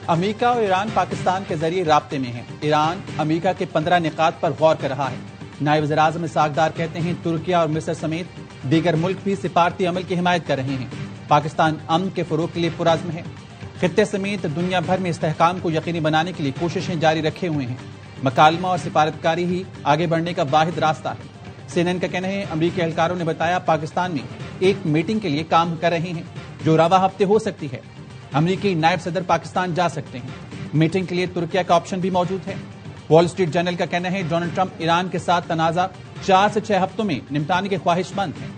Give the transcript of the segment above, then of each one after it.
امریکہ اور ایران پاکستان کے ذریعے رابطے میں ہیں۔ ایران امریکہ کے 15 نکات پر غور کر رہا ہے۔ نائب وزیر اعظم اسحاق ڈار کہتے ہیں ترکیہ اور مصر سمیت دیگر ملک بھی سفارتی عمل کی حمایت کر رہے ہیں۔ پاکستان امن کے فروغ کے لیے پرعزم ہے۔ خطے سمیت دنیا بھر میں استحکام کو یقینی بنانے کے لیے کوششیں جاری رکھے ہوئے ہیں۔ مکالمہ اور سفارتکاری ہی آگے بڑھنے کا واحد راستہ ہے۔ CNN کا کہنا ہے امریکی اہلکاروں نے بتایا پاکستان میں ایک میٹنگ کے لیے کام کر رہے ہیں جو رواں ہفتے ہو سکتی ہے۔ امریکی نائب صدر پاکستان جا سکتے ہیں۔ میٹنگ کے لیے ترکیہ کا آپشن بھی موجود ہے۔ وال اسٹریٹ جرنل کا کہنا ہے ڈونلڈ ٹرمپ ایران کے ساتھ تنازع 4 سے 6 ہفتوں میں نمٹانے کے خواہش مند ہیں۔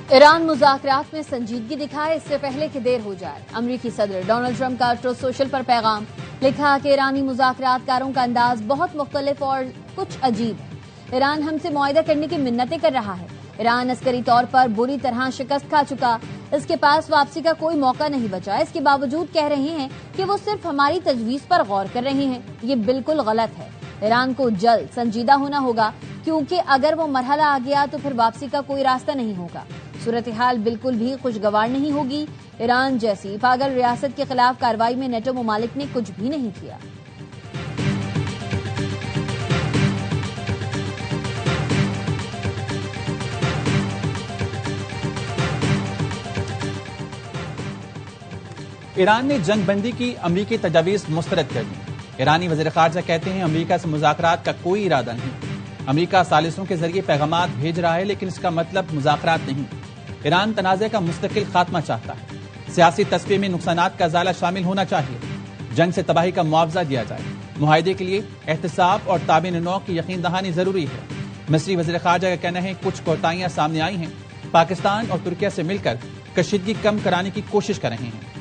ایران مذاکرات میں سنجیدگی دکھائے اس سے پہلے کہ دیر ہو جائے۔ امریکی صدر ڈونلڈ ٹرمپ کا ٹروتھ سوشل پر پیغام، لکھا کہ ایرانی مذاکرات کاروں کا انداز بہت مختلف اور کچھ عجیب ہے۔ ایران ہم سے معاہدہ کرنے کی منتیں کر رہا ہے۔ ایران عسکری طور پر بری طرح شکست کھا چکا، اس کے پاس واپسی کا کوئی موقع نہیں بچا۔ اس کے باوجود کہہ رہے ہیں کہ وہ صرف ہماری تجویز پر غور کر رہے ہیں۔ یہ بالکل غلط ہے۔ ایران کو جلد سنجیدہ ہونا ہوگا کیونکہ اگر وہ مرحلہ آ گیا تو پھر واپسی کا کوئی راستہ نہیں ہوگا۔ صورتحال بالکل بھی خوشگوار نہیں ہوگی۔ ایران جیسی پاگل ریاست کے خلاف کارروائی میں نیٹو ممالک نے کچھ بھی نہیں کیا۔ ایران نے جنگ بندی کی امریکی تجاویز مسترد کر دی۔ ایرانی وزیر خارجہ کہتے ہیں امریکہ سے مذاکرات کا کوئی ارادہ نہیں۔ امریکہ ثالثوں کے ذریعے پیغامات بھیج رہا ہے لیکن اس کا مطلب مذاکرات نہیں۔ ایران تنازع کا مستقل خاتمہ چاہتا ہے۔ سیاسی تصفیے میں نقصانات کا ازالہ شامل ہونا چاہیے۔ جنگ سے تباہی کا معاوضہ دیا جائے۔ معاہدے کے لیے احتساب اور تابعین نوع کی یقین دہانی ضروری ہے۔ مصری وزیر خارجہ کا کہنا ہے کچھ کوتاہیاں سامنے آئی ہیں۔ پاکستان اور ترکیہ سے مل کر کشیدگی کم کرانے کی کوشش کر رہے ہیں۔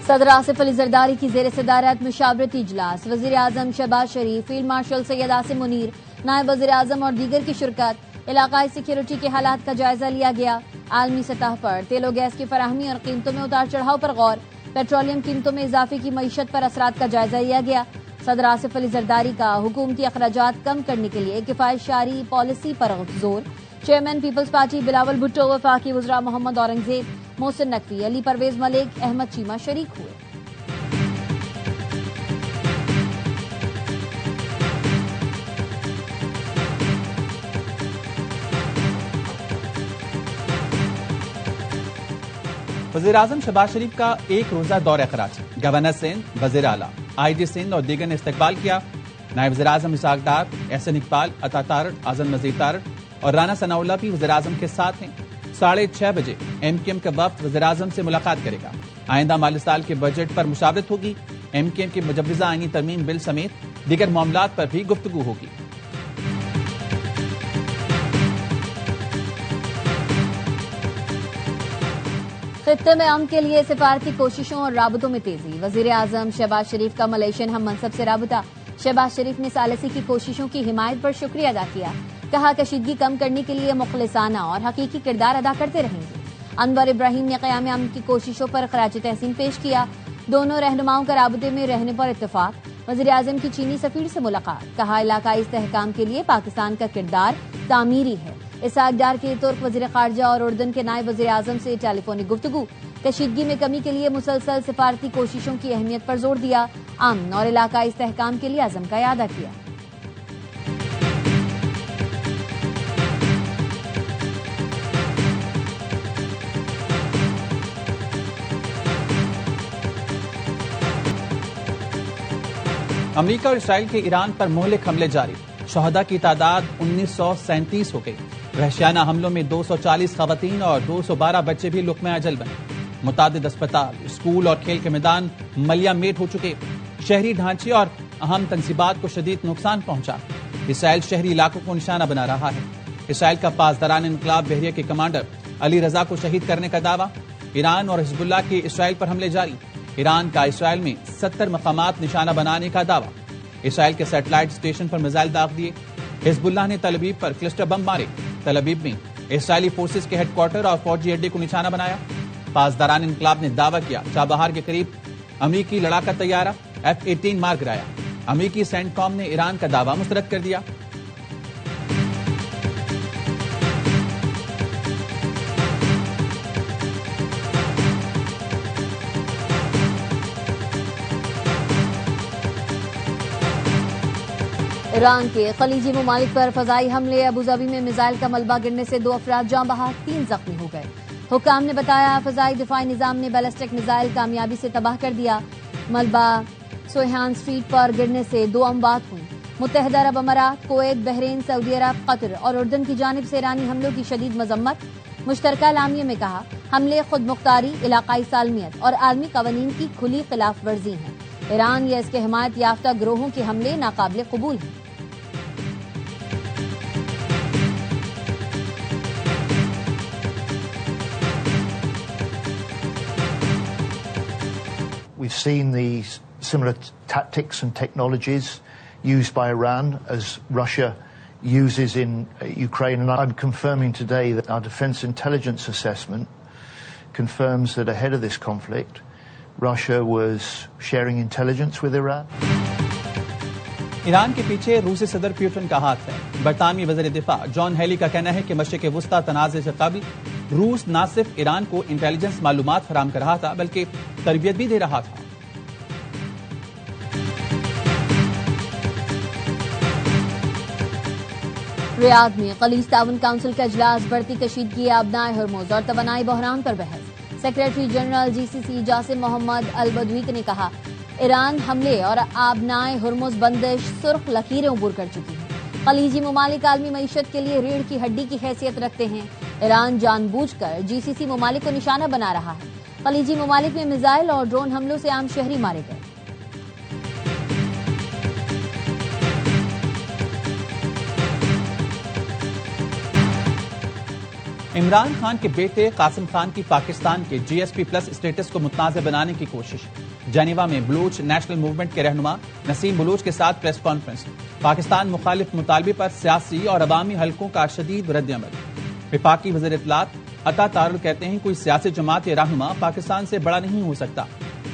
صدر آصف علی زرداری کی زیر صدارت مشاورتی اجلاس، وزیر اعظم شہباز شریف، فیلڈ مارشل سید عاصم منیر، نائب وزیر اعظم اور دیگر کی شرکت۔ علاقائی سیکیورٹی کے حالات کا جائزہ لیا گیا۔ عالمی سطح پر تیل و گیس کی فراہمی اور قیمتوں میں اتار چڑھاؤ پر غور۔ پیٹرولیم قیمتوں میں اضافے کی معیشت پر اثرات کا جائزہ لیا گیا۔ صدر آصف علی زرداری کا حکومتی اخراجات کم کرنے کے لیے کفایت پالیسی پر زور۔ چیئرمین پیپلز پارٹی بلاول بھٹو، وفاقی وزراء محمد اورنگزیب، محسن نقوی، علی پرویز ملک، احمد چیمہ شریک ہوئے۔ وزیر اعظم شہباز شریف کا ایک روزہ دورہ کراچی، گورنر سندھ، وزیر اعلیٰ، آئی جی سندھ اور دیگر نے استقبال کیا۔ نائب وزیر اعظم اسحاق ڈار، احسن اقبال، عطا تارڑ، اعظم نذیر تارڑ اور رانا ثناء اللہ بھی وزیر اعظم کے ساتھ ہیں۔ 6:30 بجے ایم کیو ایم کا وفد وزیر اعظم سے ملاقات کرے گا۔ آئندہ مالی سال کے بجٹ پر مشاورت ہوگی۔ ایم کیو ایم کی مجوزہ آئینی ترمیم بل سمیت دیگر معاملات پر بھی گفتگو ہوگی۔ خطے میں امن کے لیے سفارتی کوششوں اور رابطوں میں تیزی۔ وزیر اعظم شہباز شریف کا ملیشین ہم منصب سے رابطہ۔ شہباز شریف نے ثالثی کی کوششوں کی حمایت پر شکریہ ادا کیا۔ کہا کشیدگی کم کرنے کے لیے مخلصانہ اور حقیقی کردار ادا کرتے رہیں گے۔ انور ابراہیم نے قیام امن کی کوششوں پر خراج تحسین پیش کیا۔ دونوں رہنماؤں کا رابطے میں رہنے پر اتفاق۔ وزیر اعظم کی چینی سفیر سے ملاقات۔ کہا علاقائی استحکام کے لیے پاکستان کا کردار تعمیری ہے۔ اسحاق ڈار کے ترک وزیر خارجہ اور اردن کے نائب وزیر اعظم سے ٹیلی فونک گفتگو۔ کشیدگی میں کمی کے لیے مسلسل سفارتی کوششوں کی اہمیت پر زور دیا۔ امن اور علاقائی استحکام کے لیے عزم کا اعادہ کیا۔ امریکہ اور اسرائیل کے ایران پر مہلک حملے جاری۔ شہداء کی تعداد 1937 ہو گئی۔ وحشیانہ حملوں میں 240 خواتین اور 212 بچے بھی لقمہ اجل بنے۔ متعدد اسپتال، اسکول اور کھیل کے میدان ملیہ میٹ ہو چکے۔ شہری ڈھانچے اور اہم تنصیبات کو شدید نقصان پہنچا۔ اسرائیل شہری علاقوں کو نشانہ بنا رہا ہے۔ اسرائیل کا پاسداران انقلاب بحریہ کے کمانڈر علی رضا کو شہید کرنے کا دعویٰ۔ ایران اور حزب اللہ کے اسرائیل پر حملے جاری۔ ایران کا اسرائیل میں 70 مقامات نشانہ بنانے کا دعویٰ، اسرائیل کے سیٹلائٹ اسٹیشن پر میزائل داغ دیے، حزب اللہ نے تل ابیب پر کلسٹر بم مارے، تل ابیب میں اسرائیلی فورسز کے ہیڈ کوارٹر اور فوجی اڈے کو نشانہ بنایا۔ پاسداران انقلاب نے دعویٰ کیا چابہار کے قریب امریکی لڑاکا طیارہ F-18 مار گرایا، امریکی سینٹ کام نے ایران کا دعویٰ مسترد کر دیا۔ ایران کے خلیجی ممالک پر فضائی حملے، ابوظہبی میں میزائل کا ملبہ گرنے سے 2 افراد جاں بحق، 3 زخمی ہو گئے۔ حکام نے بتایا فضائی دفاعی نظام نے بیلسٹک میزائل کامیابی سے تباہ کر دیا، ملبہ سویحان اسٹریٹ پر گرنے سے 2 اموات ہوئی۔ متحدہ عرب امارات، کویت، بحرین، سعودی عرب، قطر اور اردن کی جانب سے ایرانی حملوں کی شدید مذمت۔ مشترکہ اعلامیے میں کہا حملے خود مختاری، علاقائی سالمیت اور عالمی قوانین کی کھلی خلاف ورزی ہیں۔ ایران یا اس کے حمایت یافتہ گروہوں کے حملے ناقابل قبول ہیں۔ We've seen the similar tactics and technologies used by Iran as Russia uses in Ukraine, and I'm confirming today that our Defense Intelligence Assessment confirms that ahead of this conflict, Russia was sharing intelligence with Iran. Iran کے پیچھے روسی صدر Putin کا ہاتھ ہے۔ برطانوی وزیر دفاع جان ہیلی کا کہنا ہے کہ مشرق وسطی تنازع سے قبل روس نہ صرف ایران کو انٹیلیجنس معلومات فراہم کر رہا تھا بلکہ تربیت بھی دے رہا تھا۔ ریاض میں خلیج تعاون کونسل کا اجلاس، بڑھتی کشیدگی، آبنائے ہرمز اور توانائی بحران پر بحث۔ سیکریٹری جنرل GCC جاسم محمد البدوی نے کہا ایران حملے اور آبنائے ہرمز بندش سرخ لکیریں عبور کر چکی ہیں۔ خلیجی ممالک عالمی معیشت کے لیے ریڑھ کی ہڈی کی حیثیت رکھتے ہیں۔ ایران جان بوجھ کر GCC ممالک کو نشانہ بنا رہا ہے۔ خلیجی ممالک میں میزائل اور ڈرون حملوں سے عام شہری مارے گئے۔ عمران خان کے بیٹے قاسم خان کی پاکستان کے GSP+ اسٹیٹس کو متنازع بنانے کی کوشش۔ جنیوا میں بلوچ نیشنل موومنٹ کے رہنما نسیم بلوچ کے ساتھ پریس کانفرنس۔ پاکستان مخالف مطالبے پر سیاسی اور عوامی حلقوں کا شدید رد عمل۔ وفاقی وزیر اطلاعات عطا طارل کہتے ہیں کوئی سیاسی جماعت یا رہنما پاکستان سے بڑا نہیں ہو سکتا۔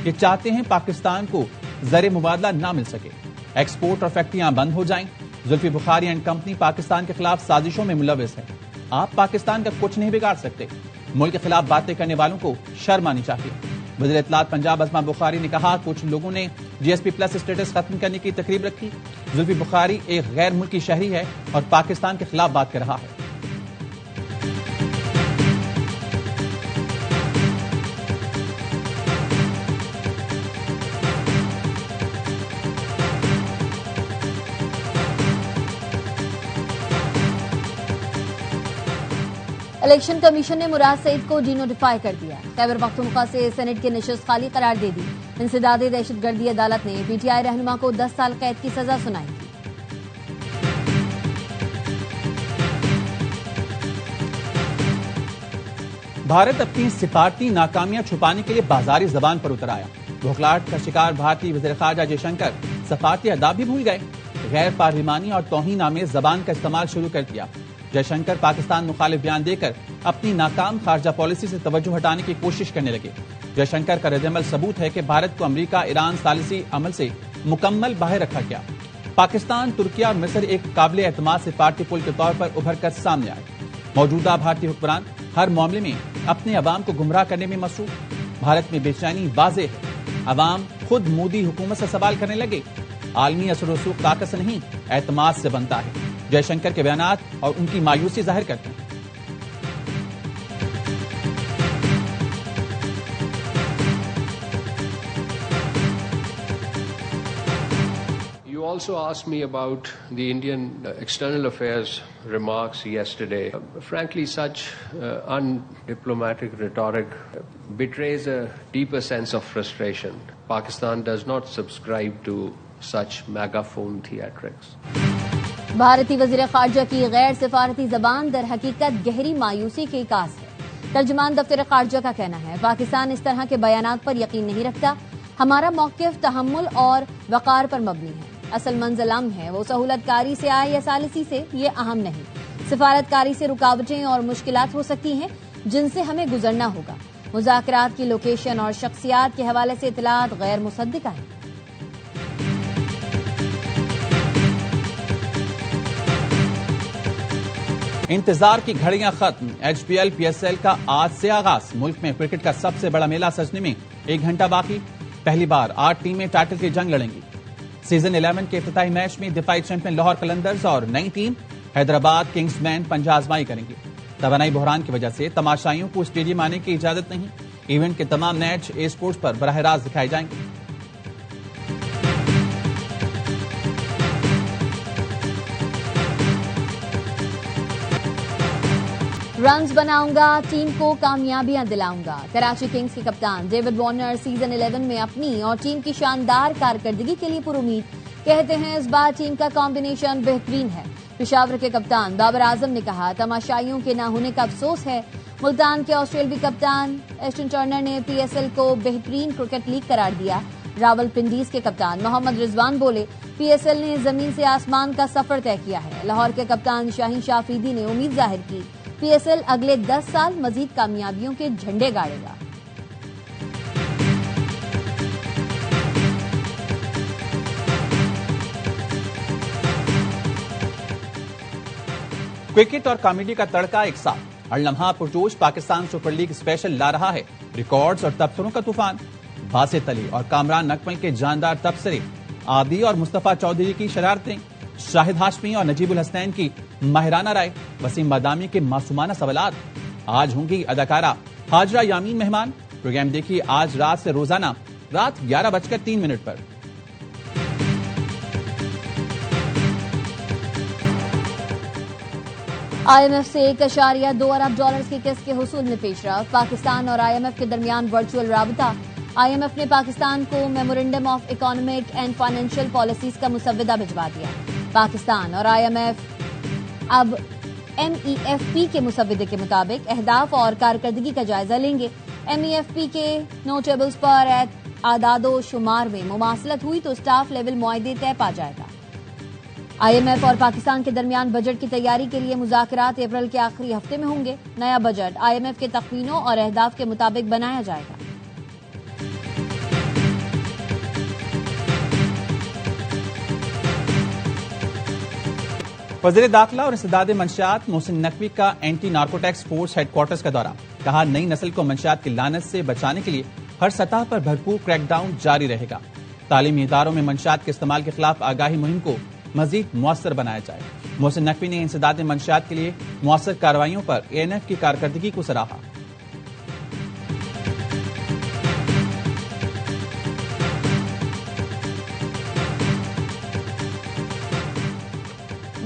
یہ چاہتے ہیں پاکستان کو زر مبادلہ نہ مل سکے، ایکسپورٹ اور فیکٹریاں بند ہو جائیں۔ زلفی بخاری اینڈ کمپنی پاکستان کے خلاف سازشوں میں ملوث ہے۔ آپ پاکستان کا کچھ نہیں بگاڑ سکتے۔ ملک کے خلاف باتیں کرنے والوں کو شرم آنی چاہیے۔ وزیر اطلاعات پنجاب ازما بخاری نے کہا کچھ لوگوں نے GSP+ اسٹیٹس ختم کرنے کی تقریب رکھی۔ زلفی بخاری ایک غیر ملکی شہری ہے اور پاکستان کے خلاف بات کر رہا ہے۔ الیکشن کمیشن نے مراد سعید کو ڈی نوٹیفائی کر دیا۔ خیبر پختونخوا سے سینٹ کی نشست خالی قرار دے دی۔ انسداد دہشت گردی عدالت نے PTI رہنما کو 10 سال قید کی سزا سنائی تھی۔ بھارت اپنی سفارتی ناکامیاں چھپانے کے لیے بازاری زبان پر اتر آیا۔ بھوکلاہٹ کا شکار بھارتی وزیر خارجہ جے شنکر سفارتی آداب بھی بھول گئے، غیر پارلیمانی اور توہین آمیز زبان کا استعمال شروع کر دیا۔ جے شنکر پاکستان مخالف بیان دے کر اپنی ناکام خارجہ پالیسی سے توجہ ہٹانے کی کوشش کرنے لگے۔ جے شنکر کا رد عمل ثبوت ہے کہ بھارت کو امریکہ ایران ثالثی عمل سے مکمل باہر رکھا گیا۔ پاکستان، ترکیہ اور مصر ایک قابل اعتماد سفارتی پل کے طور پر ابھر کر سامنے آئے۔ موجودہ بھارتی حکمران ہر معاملے میں اپنے عوام کو گمراہ کرنے میں مصروف۔ بھارت میں بے چینی واضح ہے، عوام خود مودی حکومت سے سوال کرنے لگے۔ عالمی اثر و رسوخ طاقت سے نہیں اعتماد سے بنتا ہے۔ جے شنکر کے بیانات اور ان کی مایوسی ظاہر کرتے ہیں۔ You also asked me about the Indian external affairs remarks yesterday. Frankly, such undiplomatic rhetoric betrays a deeper sense of frustration. Pakistan does not subscribe to such megaphone theatrics. بھارتی وزیر خارجہ کی غیر سفارتی زبان در حقیقت گہری مایوسی کی عکاس ہے۔ ترجمان دفتر خارجہ کا کہنا ہے پاکستان اس طرح کے بیانات پر یقین نہیں رکھتا۔ ہمارا موقف تحمل اور وقار پر مبنی ہے. اصل منزل امن ہے، وہ سہولت کاری سے آئے یا ثالثی سے، یہ اہم نہیں. سفارت کاری سے رکاوٹیں اور مشکلات ہو سکتی ہیں جن سے ہمیں گزرنا ہوگا. مذاکرات کی لوکیشن اور شخصیات کے حوالے سے اطلاعات غیر مصدقہ ہیں. انتظار کی گھڑیاں ختم. HPL PSL کا آج سے آغاز. ملک میں کرکٹ کا سب سے بڑا میلہ سجنے میں 1 گھنٹہ باقی. پہلی بار 8 ٹیمیں ٹائٹل کی جنگ لڑیں گی. سیزن 11 کے افتتاحی میچ میں دفاعی چیمپئن لاہور قلندرز اور نئی ٹیم حیدرآباد کنگز مین پنجہ آزمائی کریں گی. توانائی بحران کی وجہ سے تماشائیوں کو اسٹیڈیم آنے کی اجازت نہیں. ایونٹ کے تمام میچ اے اسپورٹس پر براہ راست دکھائے جائیں گے. رنز بناؤں گا، ٹیم کو کامیابیاں دلاؤں گا. کراچی کنگز کے کپتان ڈیوڈ وارنر سیزن 11 میں اپنی اور ٹیم کی شاندار کارکردگی کے لیے پر امید. کہتے ہیں اس بار ٹیم کا کمبینیشن بہترین ہے. پشاور کے کپتان بابر اعظم نے کہا تماشائیوں کے نہ ہونے کا افسوس ہے. ملتان کے آسٹریلوی کپتان ایسٹن ٹرنر نے PSL کو بہترین کرکٹ لیگ قرار دیا. راول پنڈیز کے کپتان محمد رضوان بولے PSL نے زمین سے آسمان کا سفر طے کیا ہے. لاہور کے کپتان شاہین شاہ افریدی نے امید ظاہر کی PSL اگلے 10 سال مزید کامیابیوں کے جھنڈے گاڑے گا. کرکٹ اور کامیڈی کا تڑکا ایک ساتھ. ہر لمحہ پرجوش پاکستان سپر لیگ اسپیشل لا رہا ہے ریکارڈز اور تبصروں کا طوفان. باسط علی اور کامران اکمل کے جاندار تبصرے، عادی اور مصطفیٰ چودھری کی شرارتیں، شاہد ہاشمی اور نجیب الحسنین کی ماہرانہ رائے، وسیم بادامی کے معصومانہ سوالات. آج ہوں گی اداکارہ ہاجرہ یامین مہمان. پروگرام دیکھیے آج رات سے روزانہ رات 11:03 پر. IMF سے $1.2 ارب کی قسط کے حصول میں پیش رفت. پاکستان اور IMF کے درمیان ورچوئل رابطہ. IMF نے پاکستان کو memorandum of economic and financial policies کا مسودہ بھجوا دیا. پاکستان اور IMF اب MEFP کے مسودے کے مطابق اہداف اور کارکردگی کا جائزہ لیں گے. MEFP کے نوٹیبلز پر اعداد و شمار میں مماثلت ہوئی تو اسٹاف لیول معاہدے طے پا جائے گا. IMF اور پاکستان کے درمیان بجٹ کی تیاری کے لیے مذاکرات اپریل کے آخری ہفتے میں ہوں گے. نیا بجٹ IMF کے تخمینوں اور اہداف کے مطابق بنایا جائے گا. وزیر داخلہ اور انسداد منشیات محسن نقوی کا anti narcotics force headquarters کا دورہ. کہا نئی نسل کو منشیات کی لعنت سے بچانے کے لیے ہر سطح پر بھرپور کریک ڈاؤن جاری رہے گا. تعلیمی اداروں میں منشیات کے استعمال کے خلاف آگاہی مہم کو مزید مؤثر بنایا جائے. محسن نقوی نے انسداد منشیات کے لیے مؤثر کارروائیوں پر ANF کی کارکردگی کو سراہا.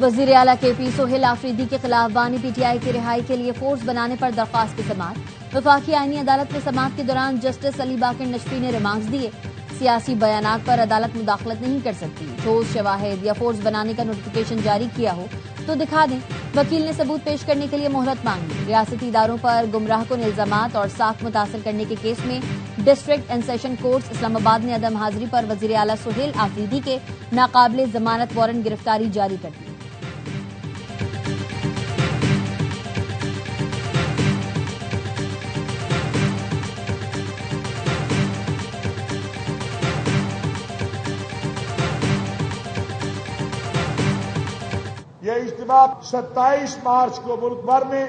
وزیر اعلیٰ KP سہیل آفریدی کے خلاف بانی PTI کی رہائی کے لیے فورس بنانے پر درخواست کی سماعت. وفاقی آئینی عدالت میں سماعت کے دوران جسٹس علی باقر نشفی نے ریمارکس دیے. سیاسی بیانات پر عدالت مداخلت نہیں کر سکتی. ٹھوس شواہد یا فورس بنانے کا نوٹیفیکیشن جاری کیا ہو تو دکھا دیں. وکیل نے ثبوت پیش کرنے کے لیے مہلت مانگی. ریاستی اداروں پر گمراہ کن الزامات اور ساکھ متاثر کرنے کے کیس میں ڈسٹرکٹ اینڈ سیشن کورٹس اسلام آباد نے عدم حاضری پر وزیر اعلیٰ سہیل آفریدی کے ناقابل ضمانت وارنٹ گرفتاری جاری کر دی. یہ اجتماع 27 مارچ کو ملک بھر میں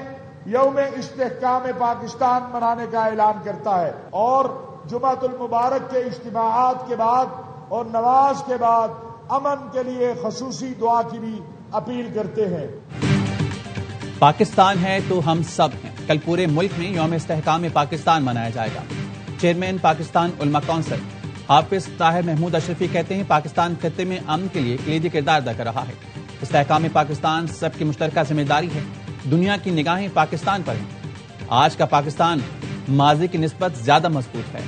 یوم استحکام پاکستان منانے کا اعلان کرتا ہے اور جمعۃ المبارک کے اجتماعات کے بعد اور نماز کے بعد امن کے لیے خصوصی دعا کی بھی اپیل کرتے ہیں. پاکستان ہے تو ہم سب ہیں. کل پورے ملک میں یوم استحکام پاکستان منایا جائے گا. چیئرمین پاکستان علماء کونسل حافظ طاہر محمود اشرفی کہتے ہیں پاکستان خطے میں امن کے لیے کلیدی کردار ادا کر رہا ہے. استحکام پاکستان سب کی مشترکہ ذمہ داری ہے. دنیا کی نگاہیں پاکستان پر ہیں. آج کا پاکستان ماضی کی نسبت زیادہ مضبوط ہے.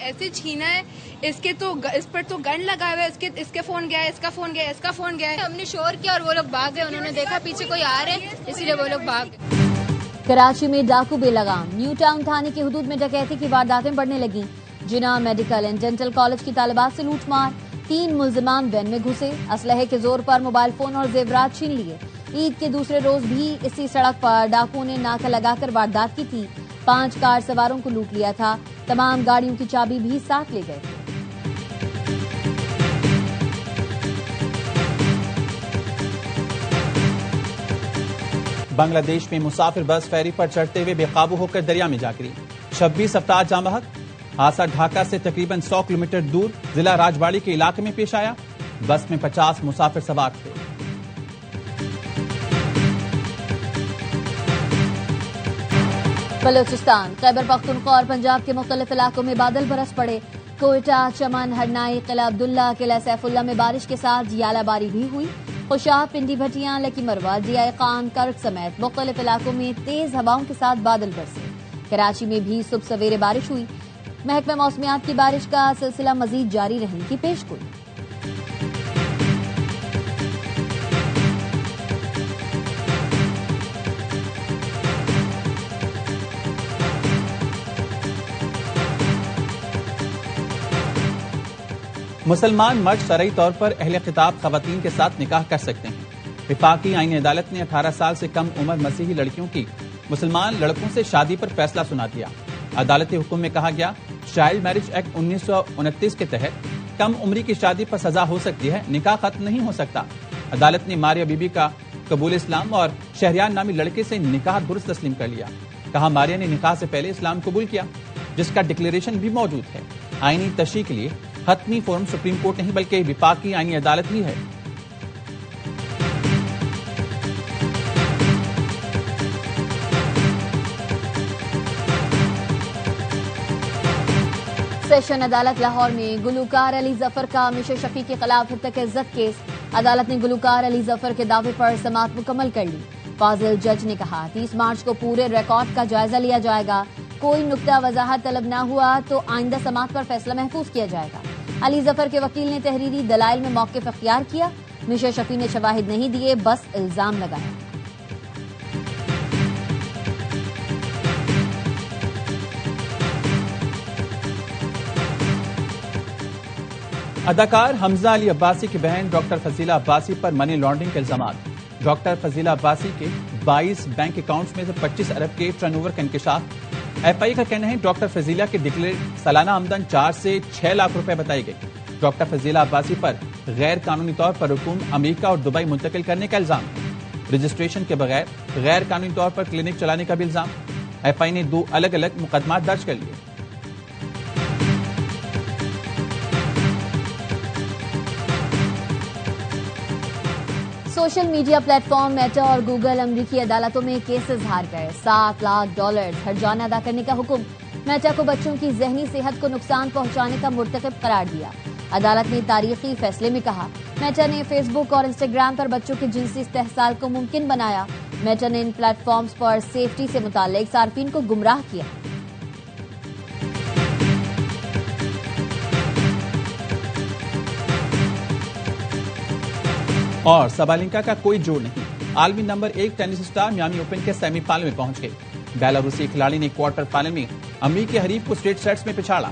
ایسے چھینا ہے اس پر تو گن لگا ہوا ہے. اس کے فون گیا ہے, اس کا فون گیا ہے, اس کا فون گیا ہے. ہم نے شور کیا اور وہ لوگ بھاگ گئے. انہوں نے دیکھا پیچھے کوئی آ رہے ہیں اسی لیے وہ لوگ بھاگ گئے. کراچی میں ڈاکو بے لگام، نیو ٹاؤن تھانے کی حدود میں ڈکیتی کی وارداتیں بڑھنے لگیں۔ جناح میڈیکل اینڈ ڈینٹل کالج کی طالبات سے لوٹ مار، 3 ملزمان وین میں گھسے، اسلحے کے زور پر موبائل فون اور زیورات چھین لیے۔ عید کے دوسرے روز بھی اسی سڑک پر ڈاکوؤں نے ناکہ لگا کر واردات کی تھی، 5 کار سواروں کو لوٹ لیا تھا، تمام گاڑیوں کی چابی بھی ساتھ لے گئے تھے۔ بنگلہ دیش میں مسافر بس فیری پر چڑھتے ہوئے بے قابو ہو کر دریا میں جا گری، 26 افراد جاں بحق۔ حادثہ ڈھاکہ سے تقریباً 100 کلومیٹر دور ضلع راجواڑی کے علاقے میں پیش آیا، بس میں 50 مسافر سوار تھے۔ بلوچستان، خیبر پختونخوا اور پنجاب کے مختلف علاقوں میں بادل برس پڑے، کوئٹہ، چمن، ہرنائی، قلعہ عبداللہ، قلعہ سیف اللہ میں بارش کے ساتھ ژالہ باری بھی ہوئی۔ خوشاب، پنڈی بھٹیاں، لکی مروہ، ڈیائی خان، کرک سمیت مختلف علاقوں میں تیز ہواؤں کے ساتھ بادل برسے۔ کراچی میں بھی صبح سویرے بارش ہوئی، محکمہ موسمیات کی بارش کا سلسلہ مزید جاری رہنے کی پیشگوئی۔ مسلمان مرد شرعی طور پر اہل خطاب خواتین کے ساتھ نکاح کر سکتے ہیں۔ وفاقی آئینی عدالت نے 18 سال سے کم عمر مسیحی لڑکیوں کی مسلمان لڑکوں سے شادی پر فیصلہ سنا دیا۔ عدالتی حکم میں کہا گیا، چائلڈ میرج ایکٹ 1929 کے تحت کم عمری کی شادی پر سزا ہو سکتی ہے، نکاح ختم نہیں ہو سکتا۔ عدالت نے ماریہ بی بی کا قبول اسلام اور شہریار نامی لڑکے سے نکاح درست تسلیم کر لیا۔ کہا، ماریہ نے نکاح سے پہلے اسلام قبول کیا، جس کا ڈکلیریشن بھی موجود ہے۔ آئینی تشریح کے لیے حتمی فورم سپریم کورٹ نہیں بلکہ وفاقی آئینی عدالت ہی ہے۔ سیشن عدالت لاہور میں گلوکار علی ظفر کا میشا شفیع کے خلاف ہتک عزت کیس، عدالت نے گلوکار علی ظفر کے دعوے پر سماعت مکمل کر لی۔ فاضل جج نے کہا، 30 مارچ کو پورے ریکارڈ کا جائزہ لیا جائے گا، کوئی نقطہ وضاحت طلب نہ ہوا تو آئندہ سماعت پر فیصلہ محفوظ کیا جائے گا۔ علی ظفر کے وکیل نے تحریری دلائل میں موقف اختیار کیا، میشا شفیع نے شواہد نہیں دیے، بس الزام لگایا۔ اداکار حمزہ علی عباسی کی بہن ڈاکٹر فضیلہ عباسی پر منی لانڈرنگ کے الزامات۔ ڈاکٹر فضیلہ عباسی کے 22 بینک اکاؤنٹس میں سے 25 ارب کے ٹرن اوور کا انکشاف۔ ایف آئی کا کہنا ہے، ڈاکٹر فضیلہ کے ڈکلیئر سالانہ آمدن 4 سے 6 لاکھ روپے بتائی گئی۔ ڈاکٹر فضیلہ عباسی پر غیر قانونی طور پر رقوم امریکہ اور دبئی منتقل کرنے کا الزام ہے۔ رجسٹریشن کے بغیر غیر قانونی طور پر کلینک چلانے کا بھی الزام۔ ایف آئی نے 2 الگ الگ مقدمات درج کر لیے۔ Social media plate form meta اور گوگل امریکی عدالتوں میں کیسز ہار گئے، $7 لاکھ ہرجانہ ادا کرنے کا حکم۔ میٹا کو بچوں کی ذہنی صحت کو نقصان پہنچانے کا مرتکب قرار دیا۔ عدالت نے تاریخی فیصلے میں کہا، میٹا نے فیس بک اور انسٹاگرام پر بچوں کے جنسی استحصال کو ممکن بنایا۔ میٹا نے ان پلیٹ فارمز پر سیفٹی سے متعلق صارفین کو گمراہ کیا۔ اور سبالینکا کا کوئی جوڑ نہیں، عالمی number 1 tennis star Miami Open کے سیمی فائنل میں پہنچ گئی۔ بیلاروسی کھلاڑی نے کوارٹر فائنل میں امریکی حریف کو اسٹریٹ سیٹس میں پچھاڑا۔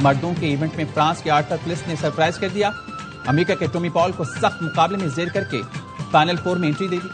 مردوں کے ایونٹ میں فرانس کے آرتھر پلس نے سرپرائز کر دیا، امریکہ کے ٹومی پال کو سخت مقابلے میں زیر کر کے فائنل 4 میں انٹری دے دی۔